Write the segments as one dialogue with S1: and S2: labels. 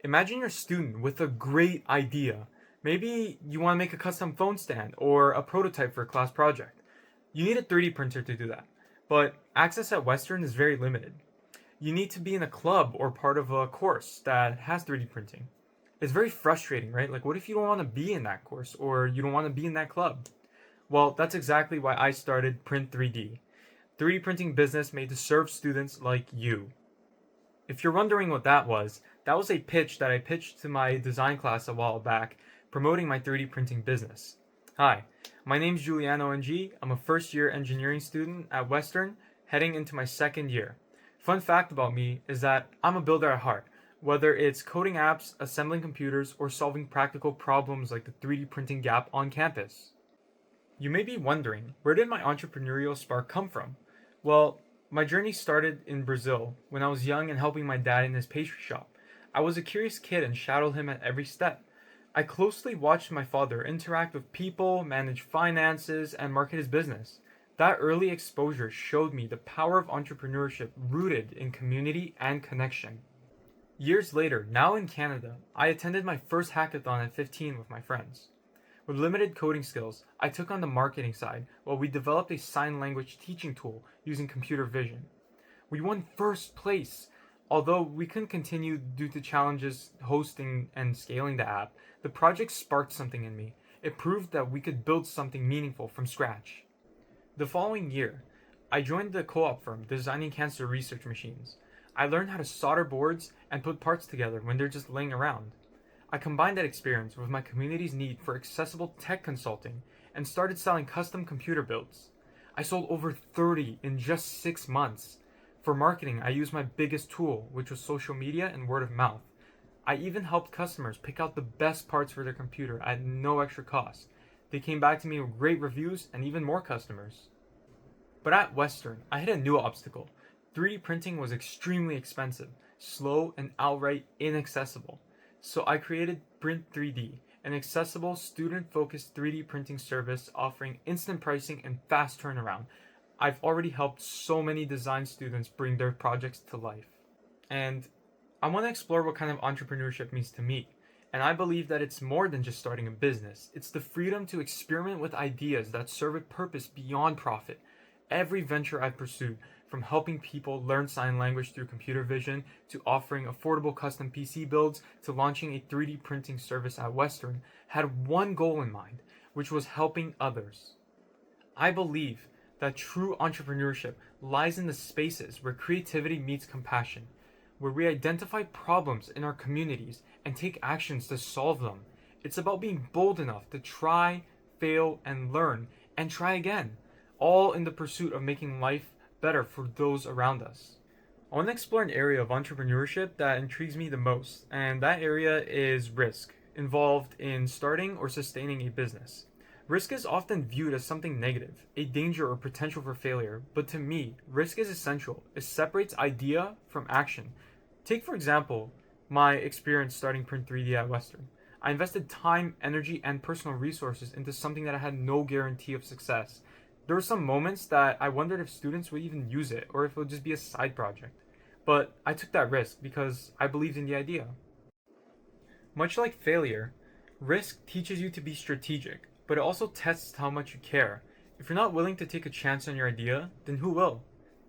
S1: Imagine you're a student with a great idea. Maybe you want to make a custom phone stand or a prototype for a class project. You need a 3D printer to do that, but access at Western is very limited. You need to be in a club or part of a course that has 3D printing. It's very frustrating, right? Like, what if you don't want to be in that course or you don't want to be in that club? Well, that's exactly why I started Print 3D. 3D printing business made to serve students like you. If you're wondering what that was a pitch that I pitched to my design class a while back, promoting my 3D printing business. Hi, my name's Juliano NG. I'm a first year engineering student at Western, heading into my second year. Fun fact about me is that I'm a builder at heart, whether it's coding apps, assembling computers, or solving practical problems like the 3D printing gap on campus. You may be wondering, where did my entrepreneurial spark come from? Well, my journey started in Brazil when I was young and helping my dad in his pastry shop. I was a curious kid and shadowed him at every step. I closely watched my father interact with people, manage finances, and market his business. That early exposure showed me the power of entrepreneurship rooted in community and connection. Years later, now in Canada, I attended my first hackathon at 15 with my friends. With limited coding skills, I took on the marketing side while we developed a sign language teaching tool using computer vision. We won first place. Although we couldn't continue due to challenges hosting and scaling the app, the project sparked something in me. It proved that we could build something meaningful from scratch. The following year, I joined the co-op firm designing cancer research machines. I learned how to solder boards and put parts together when they're just laying around. I combined that experience with my community's need for accessible tech consulting and started selling custom computer builds. I sold over 30 in just 6 months. For marketing, I used my biggest tool, which was social media and word of mouth. I even helped customers pick out the best parts for their computer at no extra cost. They came back to me with great reviews and even more customers. But at Western, I hit a new obstacle. 3D printing was extremely expensive, slow, and outright inaccessible. So I created Print 3D, an accessible, student-focused 3D printing service offering instant pricing and fast turnaround. I've already helped so many design students bring their projects to life. And I want to explore what kind of entrepreneurship means to me. And I believe that it's more than just starting a business. It's the freedom to experiment with ideas that serve a purpose beyond profit. Every venture I've pursued, from helping people learn sign language through computer vision, to offering affordable custom PC builds, to launching a 3D printing service at Western, had one goal in mind, which was helping others. I believe that true entrepreneurship lies in the spaces where creativity meets compassion, where we identify problems in our communities and take actions to solve them. It's about being bold enough to try, fail, and learn, and try again, all in the pursuit of making life better for those around us. I want to explore an area of entrepreneurship that intrigues me the most, and that area is risk, involved in starting or sustaining a business. Risk is often viewed as something negative, a danger or potential for failure, but to me, risk is essential. It separates idea from action. Take, for example, my experience starting Print 3D at Western. I invested time, energy, and personal resources into something that I had no guarantee of success. There were some moments that I wondered if students would even use it or if it would just be a side project. But I took that risk because I believed in the idea. Much like failure, risk teaches you to be strategic, but it also tests how much you care. If you're not willing to take a chance on your idea, then who will?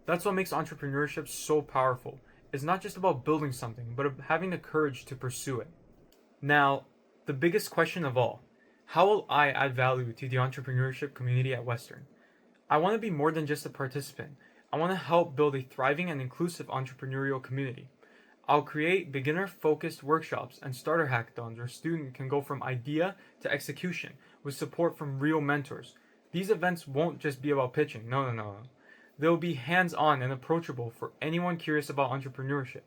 S1: That's what makes entrepreneurship so powerful. It's not just about building something, but of having the courage to pursue it. Now, the biggest question of all, how will I add value to the entrepreneurship community at Western? I want to be more than just a participant. I want to help build a thriving and inclusive entrepreneurial community. I'll create beginner-focused workshops and starter hackathons where students can go from idea to execution with support from real mentors. These events won't just be about pitching. No. They'll be hands-on and approachable for anyone curious about entrepreneurship.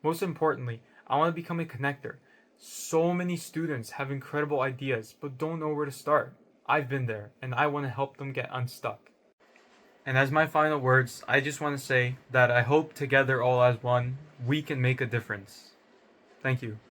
S1: Most importantly, I want to become a connector. So many students have incredible ideas but don't know where to start. I've been there and I want to help them get unstuck. And as my final words, I just want to say that I hope together all as one, we can make a difference. Thank you.